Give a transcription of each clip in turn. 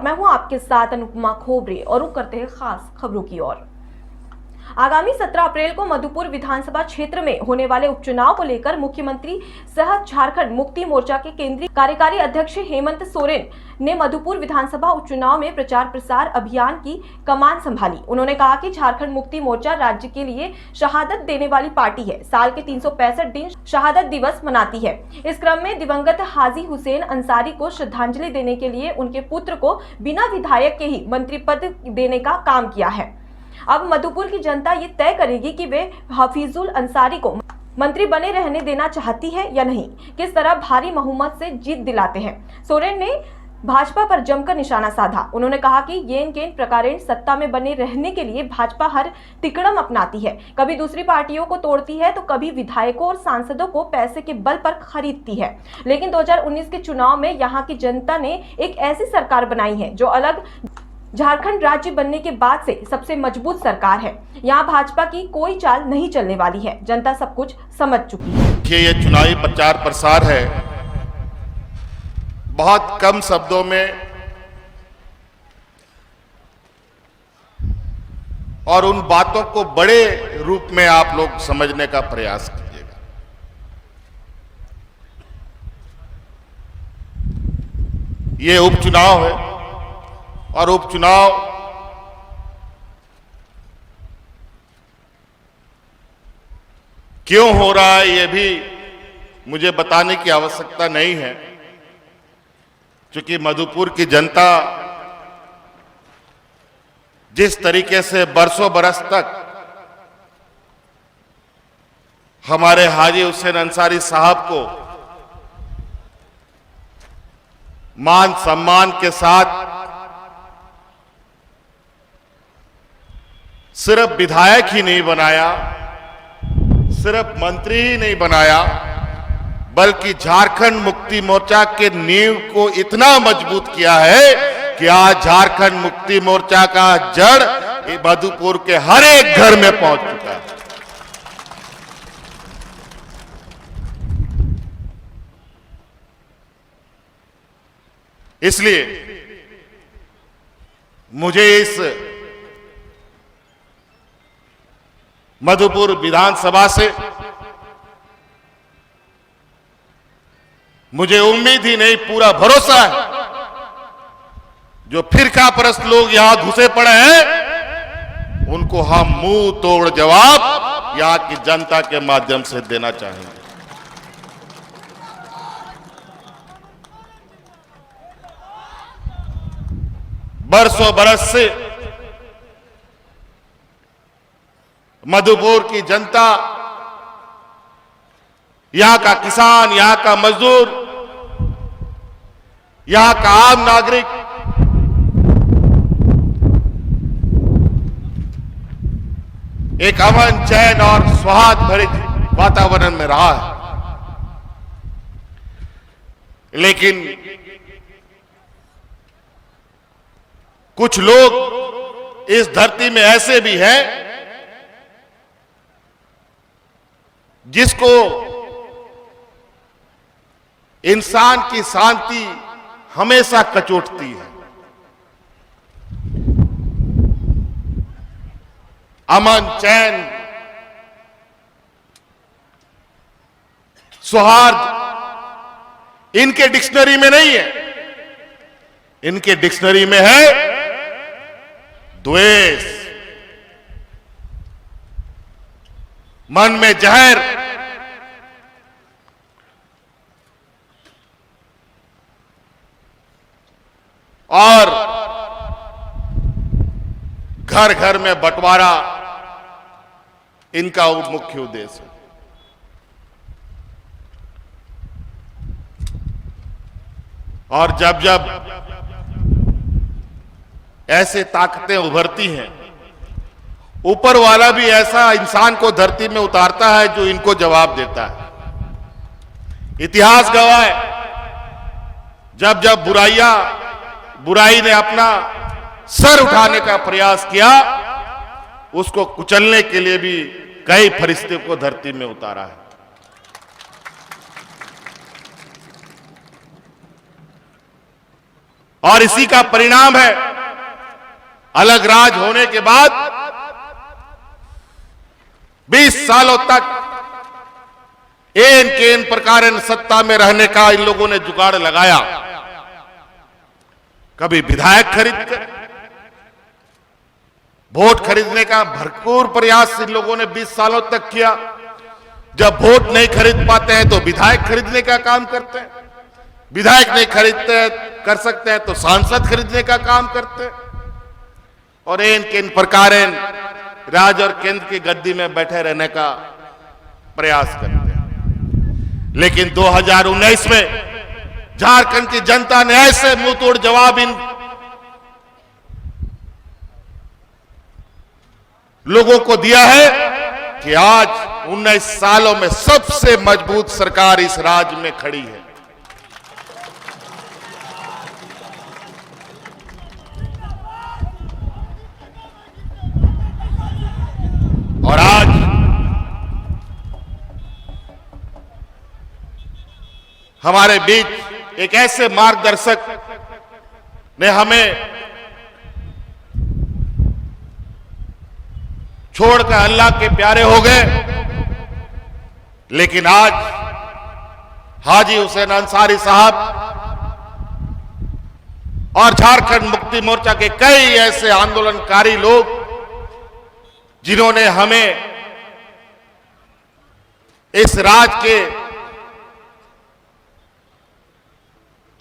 मैं हूं आपके साथ अनुपमा खोबरे और रुक करते हैं खास खबरों की ओर। आगामी 17 अप्रैल को मधुपुर विधानसभा क्षेत्र में होने वाले उपचुनाव को लेकर मुख्यमंत्री सह झारखंड मुक्ति मोर्चा के केंद्रीय कार्यकारी अध्यक्ष हेमंत सोरेन ने मधुपुर विधानसभा उपचुनाव में प्रचार प्रसार अभियान की कमान संभाली। उन्होंने कहा कि झारखंड मुक्ति मोर्चा राज्य के लिए शहादत देने वाली पार्टी है। साल के 365 दिन शहादत दिवस मनाती है। इस क्रम में दिवंगत हाजी हुसैन अंसारी को श्रद्धांजलि देने के लिए उनके पुत्र को बिना विधायक के ही मंत्री पद देने का काम किया है। अब मधुपुर की जनता ये तय करेगी कि वे हफीजुल अंसारी को मंत्री बने रहने देना चाहती है या नहीं। किस तरह भारी बहुमत से जीत दिलाते हैं। सोरेन ने भाजपा पर जमकर निशाना साधा। उन्होंने कहा कि येन केन प्रकारेण सत्ता में बने रहने के लिए भाजपा हर तिकड़म अपनाती है। कभी दूसरी पार्टियों को तोड़ती है तो कभी विधायकों और सांसदों को पैसे के बल पर खरीदती है। लेकिन 2019 के चुनाव में यहाँ की जनता ने एक ऐसी सरकार बनाई है जो अलग झारखंड राज्य बनने के बाद से सबसे मजबूत सरकार है। यहाँ भाजपा की कोई चाल नहीं चलने वाली है। जनता सब कुछ समझ चुकी है। ये चुनावी प्रचार प्रसार है, बहुत कम शब्दों में और उन बातों को बड़े रूप में आप लोग समझने का प्रयास कीजिएगा। ये उपचुनाव है और उपचुनाव क्यों हो रहा है ये भी मुझे बताने की आवश्यकता नहीं है, क्योंकि मधुपुर की जनता जिस तरीके से बरसों बरस तक हमारे हाजी हुसैन अंसारी साहब को मान सम्मान के साथ सिर्फ विधायक ही नहीं बनाया, सिर्फ मंत्री ही नहीं बनाया, बल्कि झारखंड मुक्ति मोर्चा के नींव को इतना मजबूत किया है कि आज झारखंड मुक्ति मोर्चा का जड़ मधुपुर के हर एक घर में पहुंच चुका है। इसलिए मुझे इस मधुपुर विधानसभा से मुझे उम्मीद ही नहीं, पूरा भरोसा है। जो फिरका परस्त लोग यहां घुसे पड़े हैं उनको हम मुंह तोड़ जवाब यहां की जनता के माध्यम से देना चाहेंगे। बरसों बरस से मधुपुर की जनता, यहां का किसान, यहां का मजदूर, यहां का आम नागरिक एक अमन, चैन और सौहार्द भरित वातावरण में रहा है। लेकिन कुछ लोग इस धरती में ऐसे भी हैं जिसको इंसान की शांति हमेशा कचोटती है। अमन, चैन, सौहार्द इनके डिक्शनरी में नहीं है, इनके डिक्शनरी में है द्वेष, मन में जहर, और घर घर में बंटवारा इनका मुख्य उद्देश्य है। और जब जब ऐसे ताकतें उभरती हैं, ऊपर वाला भी ऐसा इंसान को धरती में उतारता है जो इनको जवाब देता है। इतिहास गवाह है, जब जब बुराई ने अपना सर उठाने का प्रयास किया, उसको कुचलने के लिए भी कई फरिश्ते को धरती में उतारा है। और इसी का परिणाम है अलग राज होने के बाद 20 सालों तक एन के इन प्रकार सत्ता में रहने का इन लोगों ने जुगाड़ लगाया। कभी विधायक खरीद कर, वोट खरीदने का भरपूर प्रयास इन लोगों ने 20 सालों तक किया। जब वोट नहीं खरीद पाते हैं तो विधायक खरीदने का काम करते हैं, विधायक नहीं खरीदते कर सकते हैं तो सांसद खरीदने का काम करते हैं, और इन किन प्रकार राज्य और केंद्र की गद्दी में बैठे रहने का प्रयास करते हैं। लेकिन 2019 में झारखंड की जनता ने ऐसे मुंह तोड़ जवाब इन लोगों को दिया है कि आज 19 सालों में सबसे मजबूत सरकार इस राज्य में खड़ी है। और आज हमारे बीच एक ऐसे मार्गदर्शक ने हमें छोड़कर अल्लाह के प्यारे हो गए, लेकिन आज हाजी हुसैन अंसारी साहब और झारखंड मुक्ति मोर्चा के कई ऐसे आंदोलनकारी लोग जिन्होंने हमें इस राज्य के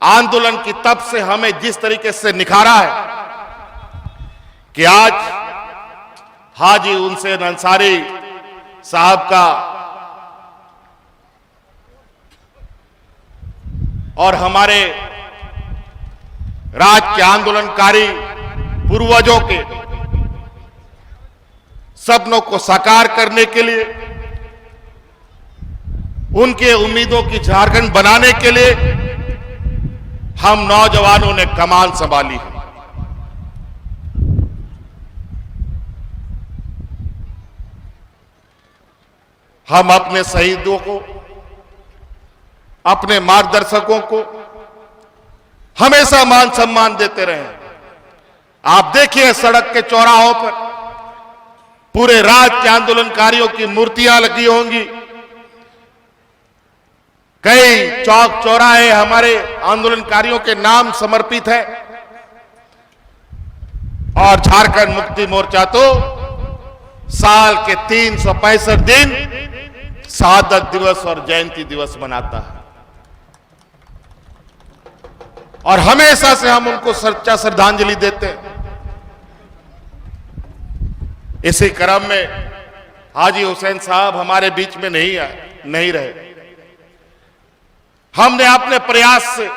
आंदोलन की तब से हमें जिस तरीके से निखारा है कि आज हाजी हुसैन अंसारी साहब का और हमारे राज्य के आंदोलनकारी पूर्वजों के सपनों को साकार करने के लिए, उनके उम्मीदों की झारखंड बनाने के लिए हम नौजवानों ने कमान संभाली है। हम अपने शहीदों को, अपने मार्गदर्शकों को हमेशा मान सम्मान देते रहे। आप देखिए सड़क के चौराहों पर पूरे राज्य के आंदोलनकारियों की मूर्तियां लगी होंगी, कई चौक चौराहे हमारे आंदोलनकारियों के नाम समर्पित है। और झारखंड मुक्ति मोर्चा तो साल के 365 दिन शहादत दिवस और जयंती दिवस मनाता है, और हमेशा से हम उनको सच्चा श्रद्धांजलि देते हैं। इसी क्रम में हाजी हुसैन साहब हमारे बीच में नहीं रहे। हमने अपने प्रयास से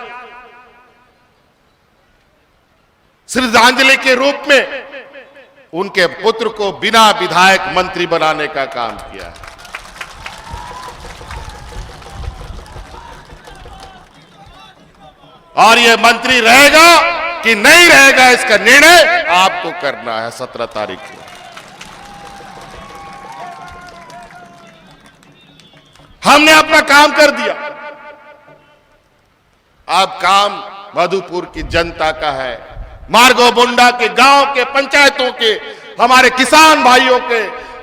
श्रद्धांजलि के रूप में उनके पुत्र को बिना विधायक मंत्री बनाने का काम किया है। और यह मंत्री रहेगा कि नहीं रहेगा, इसका निर्णय आपको करना है 17 तारीख को। हमने अपना काम कर दिया, अब काम मधुपुर की जनता का है, मार्गो बुंडा के गांव के, पंचायतों के, हमारे किसान भाइयों के,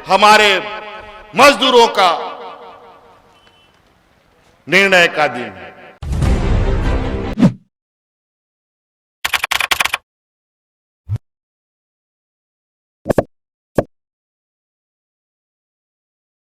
हमारे मजदूरों का निर्णय का दिन है।